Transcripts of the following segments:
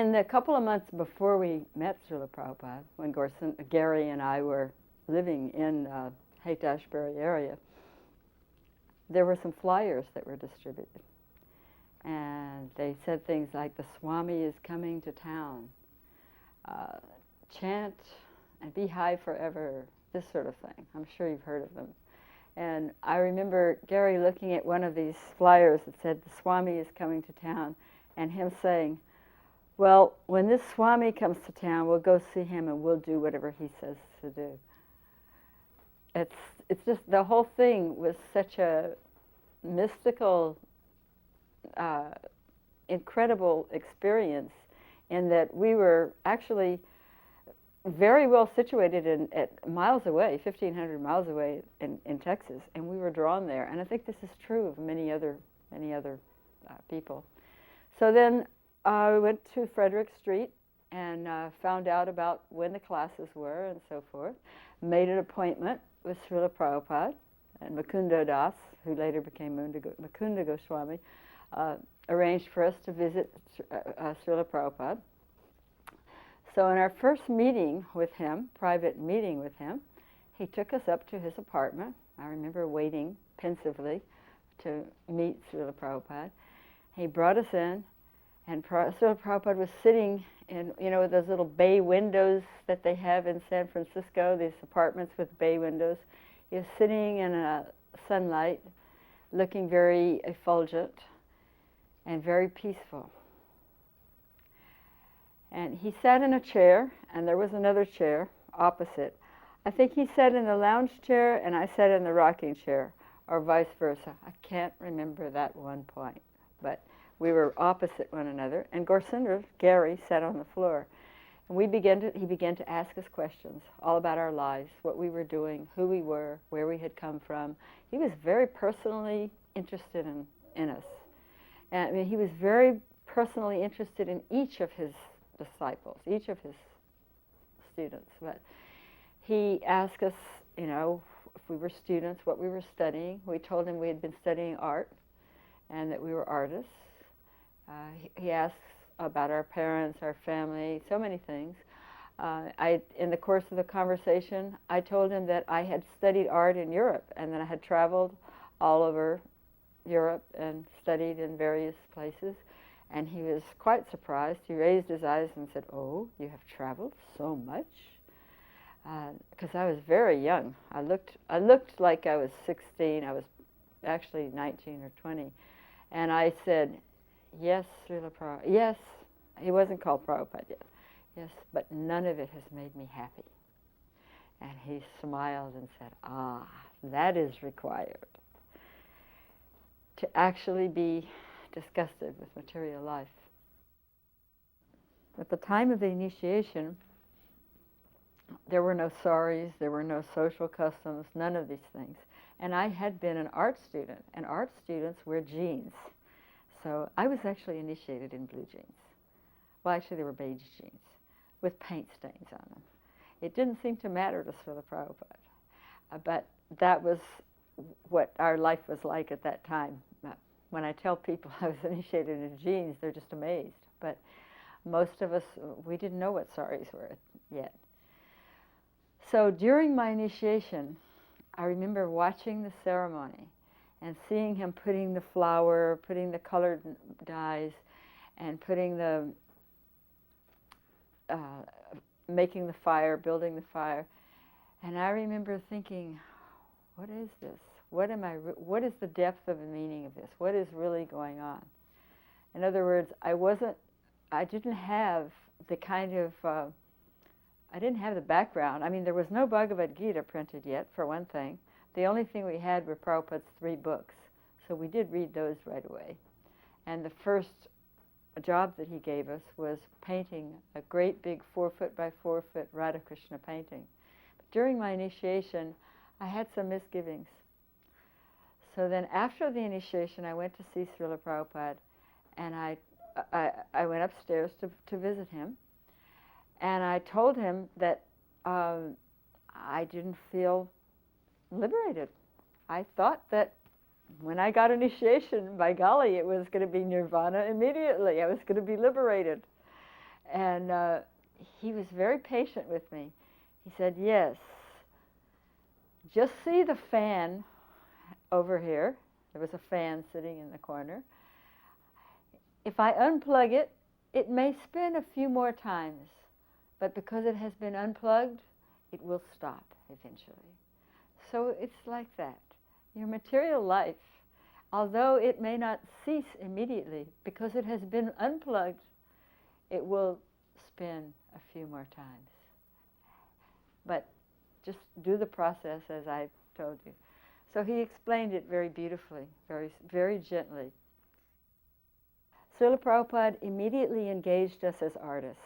in the couple of months before we met Srila Prabhupada, when Gary and I were living in Haight-Ashbury area, there were some flyers that were distributed. And they said things like, the Swami is coming to town. Chant and be high forever, this sort of thing. I'm sure you've heard of them. And I remember Gary looking at one of these flyers that said, the Swami is coming to town, and him saying, well, when this Swami comes to town, we'll go see him and we'll do whatever he says to do. It's just, the whole thing was such a mystical, incredible experience, in that we were actually very well situated at miles away, 1,500 miles away in Texas, and we were drawn there. And I think this is true of many other people. So then we went to Frederick Street and found out about when the classes were and so forth. Made an appointment with Srila Prabhupada and Mukunda Das, who later became Mukunda Goswami, arranged for us to visit Srila Prabhupada. So in our first meeting with him, private meeting with him, he took us up to his apartment. I remember waiting pensively to meet Srila Prabhupada. He brought us in, and Srila Prabhupada was sitting in, those little bay windows that they have in San Francisco, these apartments with bay windows. He was sitting in a sunlight, looking very effulgent and very peaceful. And he sat in a chair, and there was another chair opposite. I think he sat in the lounge chair, and I sat in the rocking chair, or vice versa. I can't remember that one point, but we were opposite one another. And Gary, sat on the floor. And he began to ask us questions all about our lives, what we were doing, who we were, where we had come from. He was very personally interested in us. And I mean, he was very personally interested in each of his disciples, each of his students. But he asked us, if we were students, what we were studying. We told him we had been studying art and that we were artists. He asked about our parents, our family, so many things. In the course of the conversation, I told him that I had studied art in Europe and that I had traveled all over Europe and studied in various places. And he was quite surprised. He raised his eyes and said, "Oh, you have traveled so much?" Because I was very young. I looked like I was 16. I was actually 19 or 20. And I said, "Yes, Srila Prabhupada. Yes." He wasn't called Prabhupada yet. "Yes, but none of it has made me happy." And he smiled and said, that is required. To actually be disgusted with material life. At the time of the initiation, there were no saris, there were no social customs, none of these things. And I had been an art student, and art students wear jeans. So I was actually initiated in blue jeans. Well, actually, they were beige jeans with paint stains on them. It didn't seem to matter to Srila Prabhupada, but that was what our life was like at that time. When I tell people I was initiated in jeans, they're just amazed. But most of us, we didn't know what saris were yet. So during my initiation, I remember watching the ceremony and seeing him putting the flower, putting the colored dyes, and putting the, making the fire, building the fire. And I remember thinking, what is this? What is the depth of the meaning of this? What is really going on? In other words, I didn't have the kind of, I didn't have the background. I mean, there was no Bhagavad-gita printed yet, for one thing. The only thing we had were Prabhupada's 3 books. So we did read those right away. And the first job that he gave us was painting a great big 4-foot by 4-foot Radha Krishna painting. But during my initiation, I had some misgivings. So then after the initiation, I went to see Srila Prabhupada, and I went upstairs to visit him. And I told him that I didn't feel liberated. I thought that when I got initiation, by golly, it was going to be nirvana immediately. I was going to be liberated. And he was very patient with me. He said, yes, just see the fan over here. There was a fan sitting in the corner. If I unplug it, it may spin a few more times, but because it has been unplugged, it will stop eventually. So it's like that. Your material life, although it may not cease immediately, because it has been unplugged, it will spin a few more times. But just do the process as I told you. So he explained it very beautifully, very, very gently. Srila Prabhupada immediately engaged us as artists.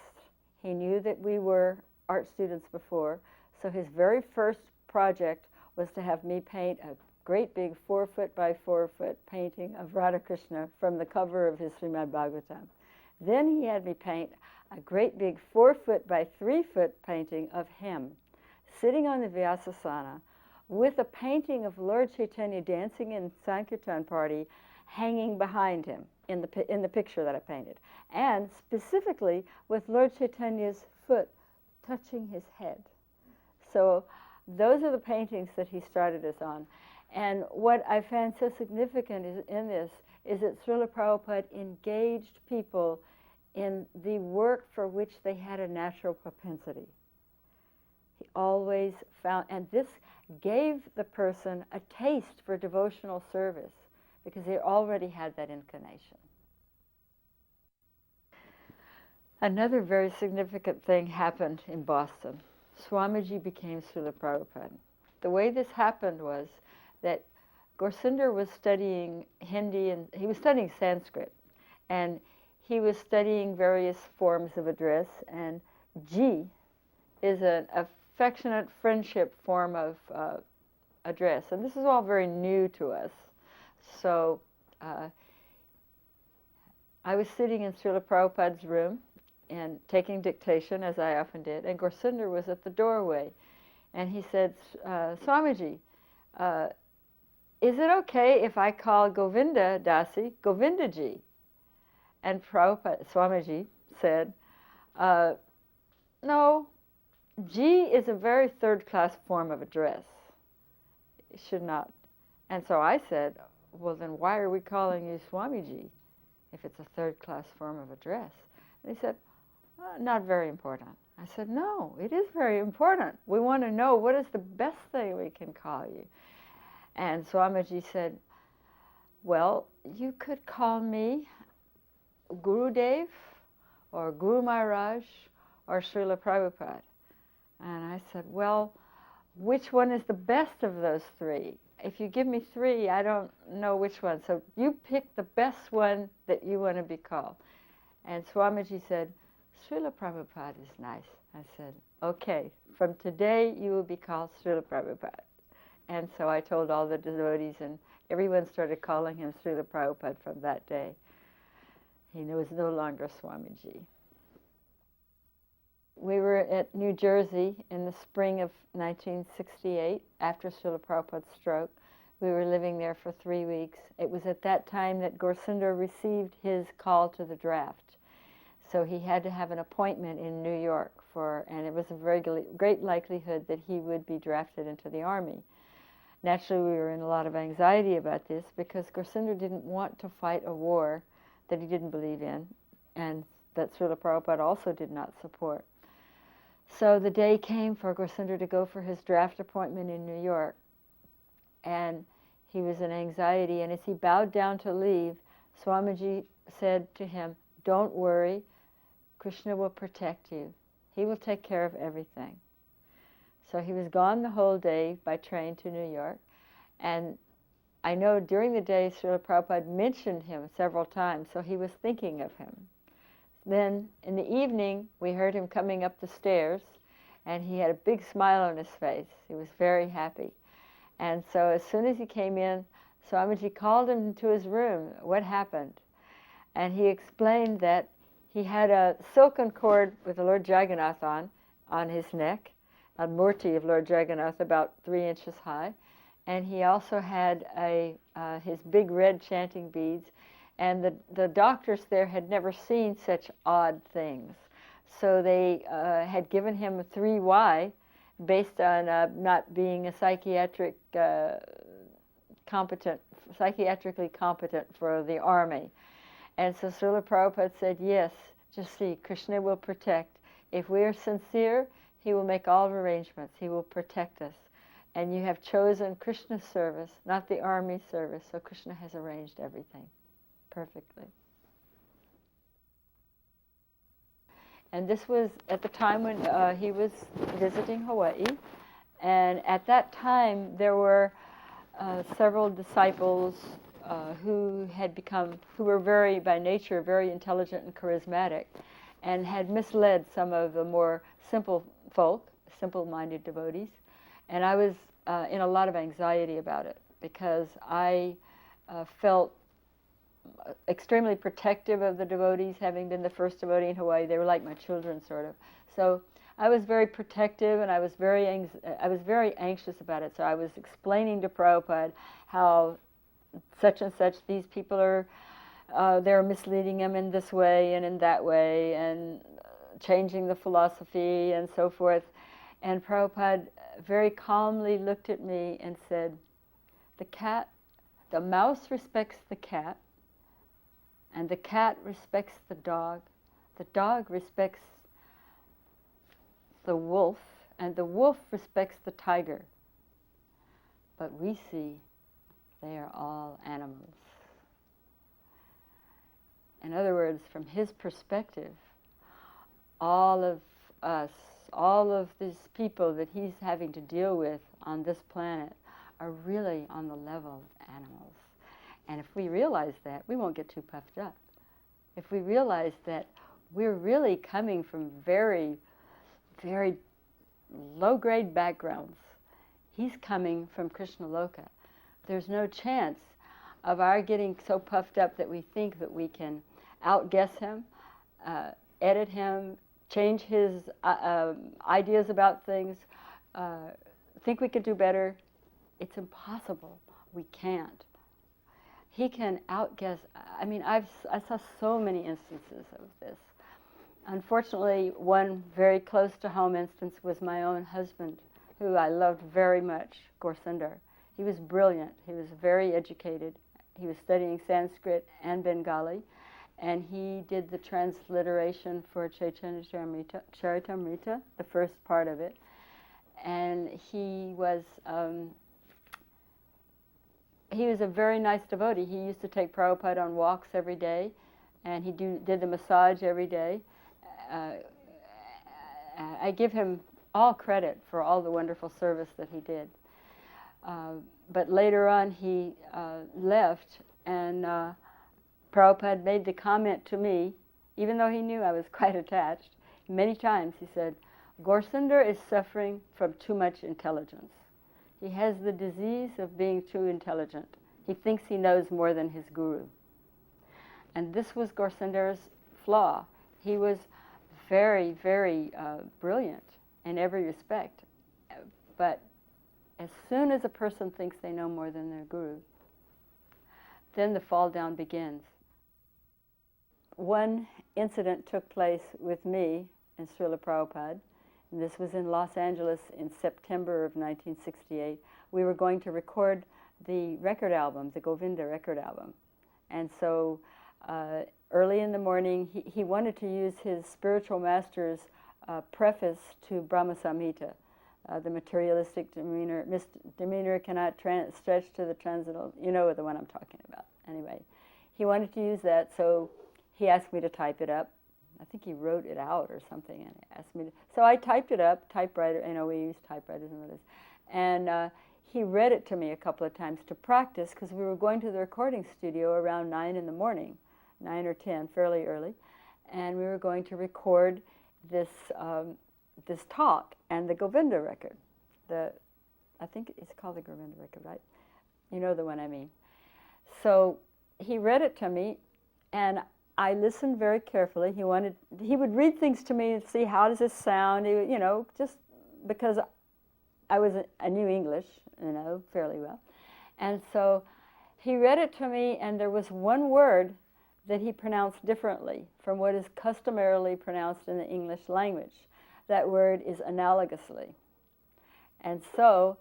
He knew that we were art students before, so his very first project was to have me paint a great big 4-foot by 4-foot painting of Radha Krishna from the cover of his Srimad Bhagavatam. Then he had me paint a great big 4-foot by 3-foot painting of him sitting on the Vyasasana with a painting of Lord Chaitanya dancing in Sankirtan party hanging behind him in the picture that I painted, and specifically with Lord Chaitanya's foot touching his head. So those are the paintings that he started us on. And what I found so significant in this is that Srila Prabhupada engaged people in the work for which they had a natural propensity. He always found, and this gave the person a taste for devotional service because they already had that inclination. Another very significant thing happened in Boston. Swamiji became Srila Prabhupada. The way this happened was that Gorsinder was studying Hindi, and he was studying Sanskrit, and he was studying various forms of address, and Ji is an affectionate friendship form of address, and this is all very new to us. So I was sitting in Srila Prabhupada's room and taking dictation, as I often did, and Gorsinder was at the doorway, and he said, Swamiji, is it okay if I call Govinda dasi Govindaji? And Swamiji said, no, Ji is a very third-class form of address. It should not. And so I said, well, then why are we calling you Swamiji if it's a third-class form of address? And he said, not very important. I said, no, it is very important. We want to know what is the best thing we can call you. And Swamiji said, well, you could call me Gurudev or Guru Maharaj or Srila Prabhupada. And I said, well, which one is the best of those three? If you give me three, I don't know which one. So you pick the best one that you want to be called. And Swamiji said, Srila Prabhupada is nice. I said, okay, from today you will be called Srila Prabhupada. And so I told all the devotees, and everyone started calling him Srila Prabhupada from that day. He was no longer Swamiji. We were at New Jersey in the spring of 1968, after Srila Prabhupada's stroke. We were living there for 3 weeks. It was at that time that Gorsinder received his call to the draft. So he had to have an appointment in New York and it was a very great likelihood that he would be drafted into the Army. Naturally, we were in a lot of anxiety about this because Gorsinder didn't want to fight a war that he didn't believe in, and that Srila Prabhupada also did not support. So the day came for Gorsinder to go for his draft appointment in New York, and he was in anxiety, and as he bowed down to leave, Swamiji said to him, don't worry, Krishna will protect you. He will take care of everything. So he was gone the whole day by train to New York, and I know during the day Srila Prabhupada mentioned him several times, so he was thinking of him. Then in the evening, we heard him coming up the stairs, and he had a big smile on his face. He was very happy. And so as soon as he came in, Swamiji called him to his room. What happened? And he explained that he had a silken cord with the Lord Jagannath on his neck, a murti of Lord Jagannath about 3 inches high, and he also had his big red chanting beads, and the doctors there had never seen such odd things. So they had given him a 3Y based on not being a psychiatrically competent for the army. And so Srila Prabhupada said, yes, just see, Krishna will protect. If we are sincere, he will make all arrangements. He will protect us. And you have chosen Krishna's service, not the army service, so Krishna has arranged everything perfectly. And this was at the time when he was visiting Hawaii. And at that time, there were several disciples who were by nature, very intelligent and charismatic, and had misled some of the more simple folk, simple-minded devotees. And I was in a lot of anxiety about it because I felt extremely protective of the devotees, having been the first devotee in Hawaii. They were like my children, sort of. So I was very protective, and I was very anxious about it. So I was explaining to Prabhupada how such and such, these people are, they're misleading him in this way and in that way, and changing the philosophy and so forth. And Prabhupada very calmly looked at me and said, the mouse respects the cat, and the cat respects the dog respects the wolf, and the wolf respects the tiger. But we see they are all animals. In other words, from his perspective, all of us, all of these people that he's having to deal with on this planet are really on the level of animals. And if we realize that, we won't get too puffed up. If we realize that we're really coming from very, very low-grade backgrounds, he's coming from Krishna Loka. There's no chance of our getting so puffed up that we think that we can outguess him, edit him, change his ideas about things, think we could do better. It's impossible. We can't. He can outguess. I mean, I saw so many instances of this. Unfortunately, one very close to home instance was my own husband, who I loved very much, Gorsundar. He was brilliant. He was very educated. He was studying Sanskrit and Bengali, and he did the transliteration for Chaitanya Charitamrita, the first part of it. And he was a very nice devotee. He used to take Prabhupada on walks every day, and he did the massage every day. I give him all credit for all the wonderful service that he did. But later on he left, and Prabhupada made the comment to me, even though he knew I was quite attached, many times he said, Gorsundar is suffering from too much intelligence. He has the disease of being too intelligent. He thinks he knows more than his guru. And this was Gorsundar's flaw. He was very, very brilliant in every respect. But as soon as a person thinks they know more than their guru, then the fall down begins. One incident took place with me and Srila Prabhupada. And this was in Los Angeles in September of 1968. We were going to record the record album, the Govinda record album. And so early in the morning, he wanted to use his spiritual master's preface to Brahma Samhita. The materialistic demeanor cannot stretch to the transcendental. You know the one I'm talking about. Anyway, he wanted to use that, so he asked me to type it up. I think he wrote it out or something and asked me to. So I typed it up, typewriter, we use typewriters and what it is. And he read it to me a couple of times to practice, because we were going to the recording studio around 9 in the morning, 9 or 10, fairly early. And we were going to record this this talk and the Govinda record. I think it's called the Govinda record, right? You know the one I mean. So he read it to me, and I listened very carefully. He would read things to me and see how does this sound, just because I knew English, fairly well. And so he read it to me, and there was one word that he pronounced differently from what is customarily pronounced in the English language. That word is analogously. And so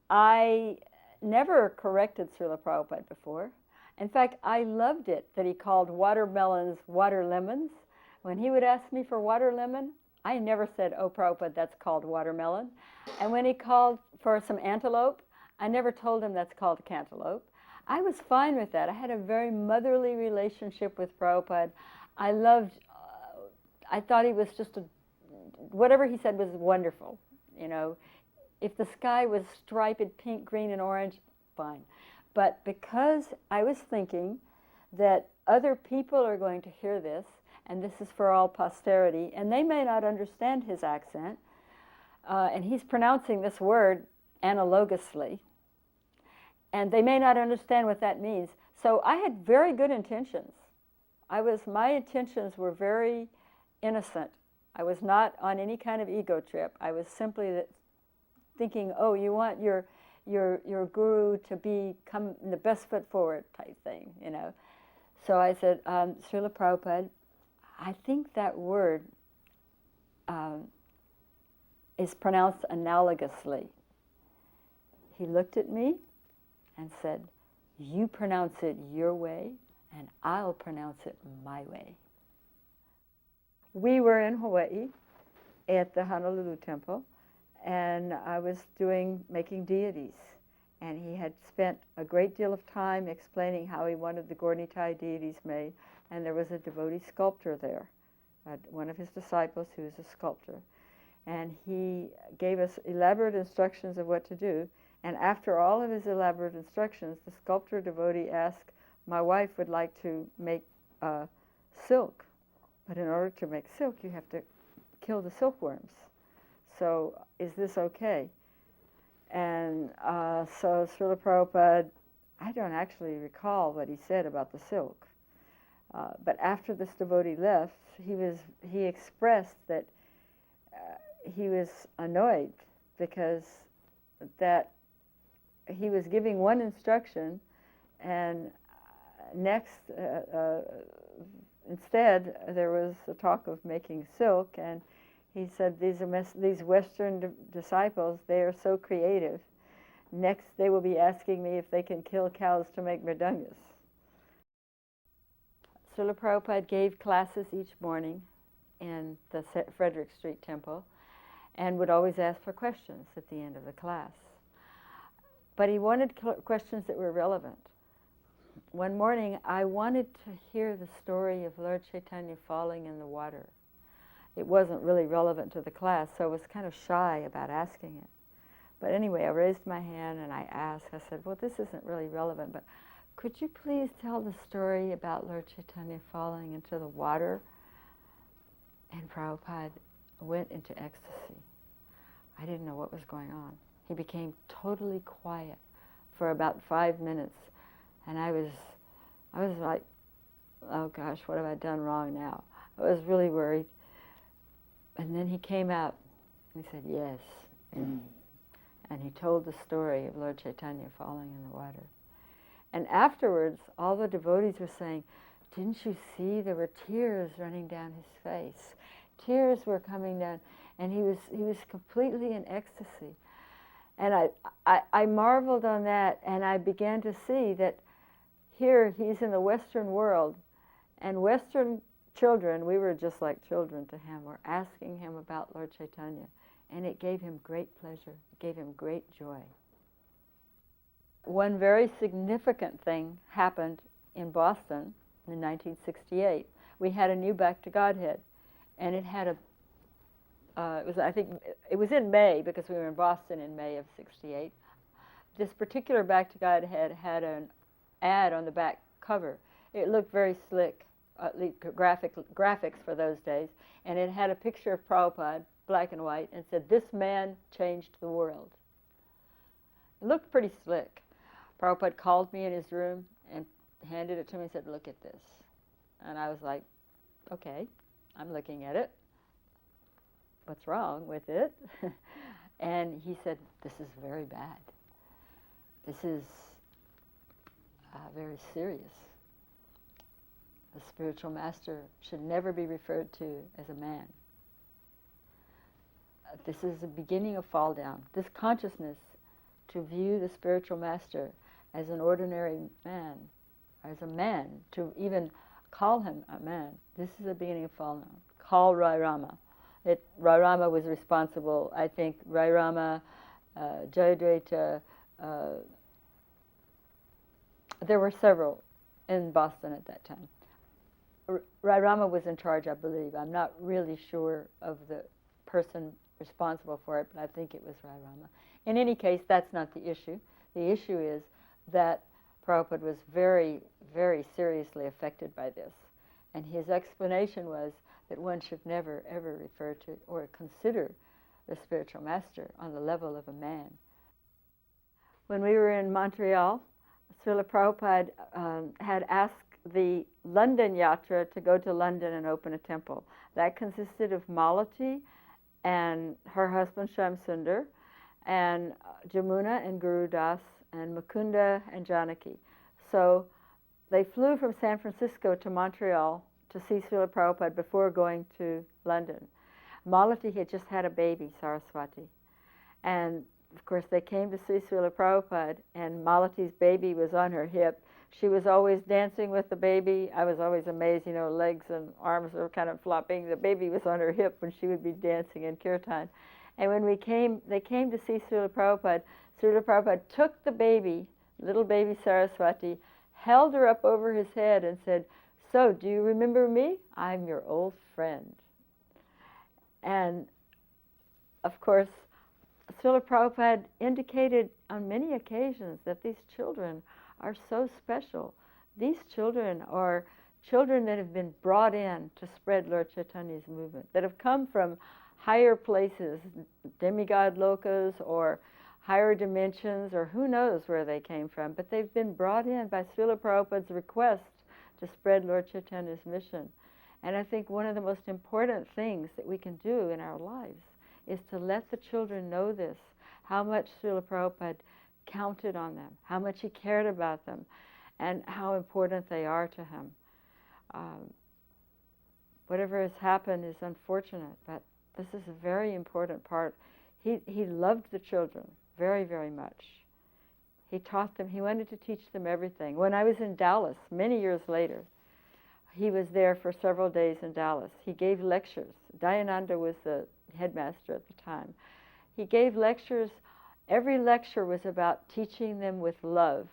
I never corrected Srila Prabhupada before. In fact, I loved it that he called watermelons water lemons. When he would ask me for water lemon, I never said, "Oh, Prabhupada, that's called watermelon." And when he called for some antelope, I never told him that's called cantaloupe. I was fine with that. I had a very motherly relationship with Prabhupada. I loved, I thought he was just whatever he said was wonderful. You know, if the sky was striped pink, green, and orange, fine. But because I was thinking that other people are going to hear this, and this is for all posterity, and they may not understand his accent, and he's pronouncing this word analogously, and they may not understand what that means. So I had very good intentions. My intentions were very innocent. I was not on any kind of ego trip. I was simply thinking, oh, you want your guru to become the best foot forward type thing, you know. So I said, Srila Prabhupada, I think that word is pronounced analogously. He looked at me and said, you pronounce it your way, and I'll pronounce it my way. We were in Hawaii at the Honolulu temple, and I was making deities. And he had spent a great deal of time explaining how he wanted the Gornitai deities made, and there was a devotee sculptor there, one of his disciples who was a sculptor. And he gave us elaborate instructions of what to do. And after all of his elaborate instructions, the sculptor devotee asked, my wife would like to make silk, but in order to make silk, you have to kill the silkworms. So is this okay? And so Srila Prabhupada, I don't actually recall what he said about the silk. But after this devotee left, he expressed that he was annoyed because that he was giving one instruction, and instead there was a talk of making silk, and he said these Western disciples, they are so creative. Next they will be asking me if they can kill cows to make mridungas. Srila Prabhupada gave classes each morning in the Frederick Street Temple and would always ask for questions at the end of the class. But he wanted questions that were relevant. One morning I wanted to hear the story of Lord Chaitanya falling in the water. It wasn't really relevant to the class, so I was kind of shy about asking it. But anyway, I raised my hand and I asked, I said, well, this isn't really relevant, but could you please tell the story about Lord Chaitanya falling into the water? And Prabhupada went into ecstasy. I didn't know what was going on. He became totally quiet for about 5 minutes. And I was like, oh gosh, what have I done wrong now? I was really worried. And then he came out and he said, yes. And he told the story of Lord Chaitanya falling in the water. And afterwards, all the devotees were saying, didn't you see there were tears running down his face? Tears were coming down, and he was completely in ecstasy. And I marveled on that, and I began to see that here he's in the Western world, and Western children, we were just like children to him, were asking him about Lord Chaitanya, and it gave him great pleasure, it gave him great joy. One very significant thing happened in Boston in 1968. We had a new Back to Godhead, and it had it was in May, because we were in Boston in May of '68. This particular Back to Godhead had an ad on the back cover. It looked very slick, at least graphics for those days, and it had a picture of Prabhupada, black and white, and said, "This man changed the world." It looked pretty slick. Prabhupada called me in his room and handed it to me and said, "Look at this." And I was like, okay, I'm looking at it. What's wrong with it? And he said, this is very bad. This is very serious. The spiritual master should never be referred to as a man. This is the beginning of fall down. This consciousness to view the spiritual master as an ordinary man, as a man, to even call him a man, this is the beginning of fall down. Call Rai Rama. Rai Rama was responsible, I think, Rai Rama, Jayadvaita, there were several in Boston at that time. Rai Rama was in charge, I believe. I'm not really sure of the person responsible for it, but I think it was Rai Rama. In any case, that's not the issue. The issue is that Prabhupada was very, very seriously affected by this. And his explanation was that one should never, ever refer to or consider the spiritual master on the level of a man. When we were in Montreal, Srila Prabhupada had asked the London Yatra to go to London and open a temple. That consisted of Malati and her husband Shamsundar, and Jamuna and Guru Das, and Mukunda and Janaki. So they flew from San Francisco to Montreal to see Srila Prabhupada before going to London. Malati had just had a baby, Saraswati. And of course they came to see Srila Prabhupada, and Malati's baby was on her hip. She was always dancing with the baby. I was always amazed, legs and arms were kind of flopping. The baby was on her hip when she would be dancing in kirtan. And when they came to see Srila Prabhupada. Srila Prabhupada took the baby, little baby Saraswati, held her up over his head and said, "So, do you remember me? I'm your old friend." And of course, Srila Prabhupada indicated on many occasions that these children are so special. These children are children that have been brought in to spread Lord Chaitanya's movement, that have come from higher places, demigod lokas or higher dimensions, or who knows where they came from, but they've been brought in by Srila Prabhupada's request to spread Lord Chaitanya's mission. And I think one of the most important things that we can do in our lives is to let the children know this, how much Srila Prabhupada counted on them, how much he cared about them, and how important they are to him. Whatever has happened is unfortunate, but this is a very important part. He loved the children very, very much. He taught them, he wanted to teach them everything. When I was in Dallas, many years later, he was there for several days in Dallas. He gave lectures. Dayananda was the headmaster at the time. He gave lectures. Every lecture was about teaching them with love,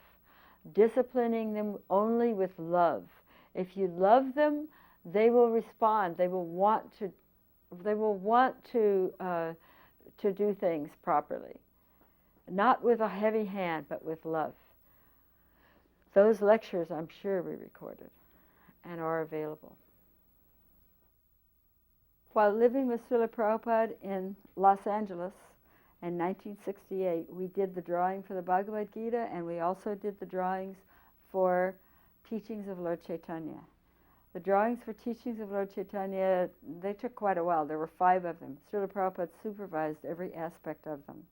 disciplining them only with love. If you love them, they will respond. They will want to do things properly, not with a heavy hand, but with love. Those lectures, I'm sure, we recorded and are available. While living with Srila Prabhupada in Los Angeles in 1968, we did the drawing for the Bhagavad-gita, and we also did the drawings for Teachings of Lord Chaitanya. The drawings for Teachings of Lord Chaitanya, they took quite a while. There were 5 of them. Srila Prabhupada supervised every aspect of them.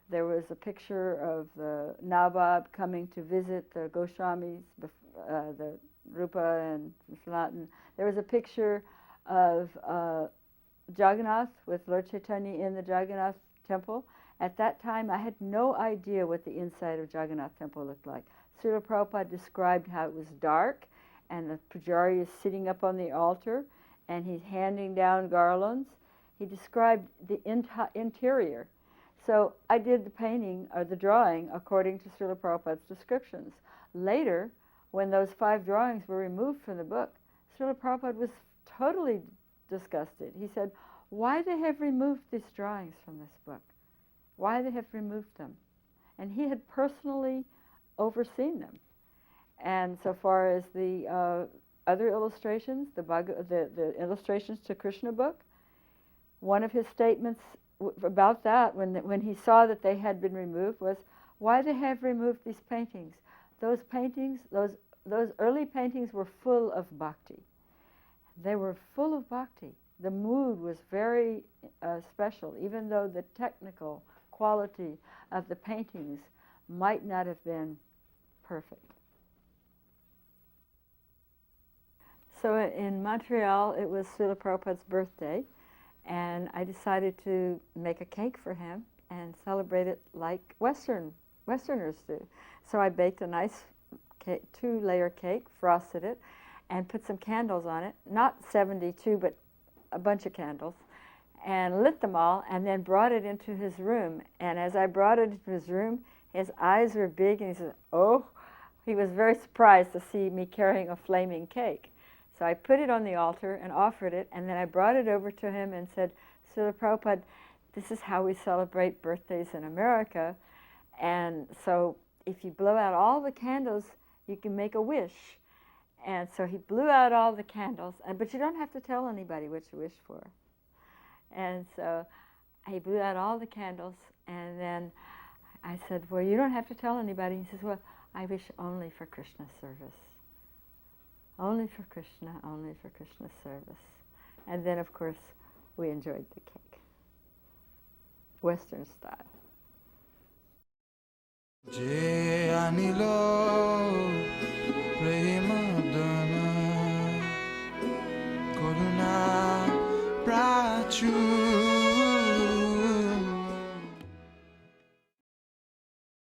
There was a picture of the Nawab coming to visit the Goswamis, the Rupa and Sanatan. There was a picture of Jagannath with Lord Chaitanya in the Jagannath temple. At that time, I had no idea what the inside of Jagannath temple looked like. Srila Prabhupada described how it was dark, and the pujari is sitting up on the altar, and he's handing down garlands. He described the interior. So I did the painting, or the drawing, according to Srila Prabhupada's descriptions. Later, when those 5 drawings were removed from the book, Srila Prabhupada was totally disgusted. He said, "Why they have removed these drawings from this book? Why they have removed them?" And he had personally overseen them. And so far as the other illustrations, the illustrations to Krishna book, one of his statements about that, when he saw that they had been removed, was, "Why they have removed these paintings? Those paintings, those early paintings were full of bhakti. They were full of bhakti. The mood was very special, even though the technical quality of the paintings might not have been perfect." So in Montreal, it was Srila Prabhupada's birthday, and I decided to make a cake for him and celebrate it like Westerners do. So I baked a nice cake, 2-layer cake, frosted it, and put some candles on it, not 72, but a bunch of candles, and lit them all, and then brought it into his room. And as I brought it into his room, his eyes were big, and he said, oh, he was very surprised to see me carrying a flaming cake. So I put it on the altar and offered it, and then I brought it over to him and said, Srila Prabhupada, this is how we celebrate birthdays in America, and so if you blow out all the candles, you can make a wish. And so he blew out all the candles, but you don't have to tell anybody what you wish for. And so he blew out all the candles, and then I said, well, you don't have to tell anybody. He says, well, I wish only for Krishna service. Only for Krishna service. And then, of course, we enjoyed the cake. Western style. Je anilo premadana koruna prachu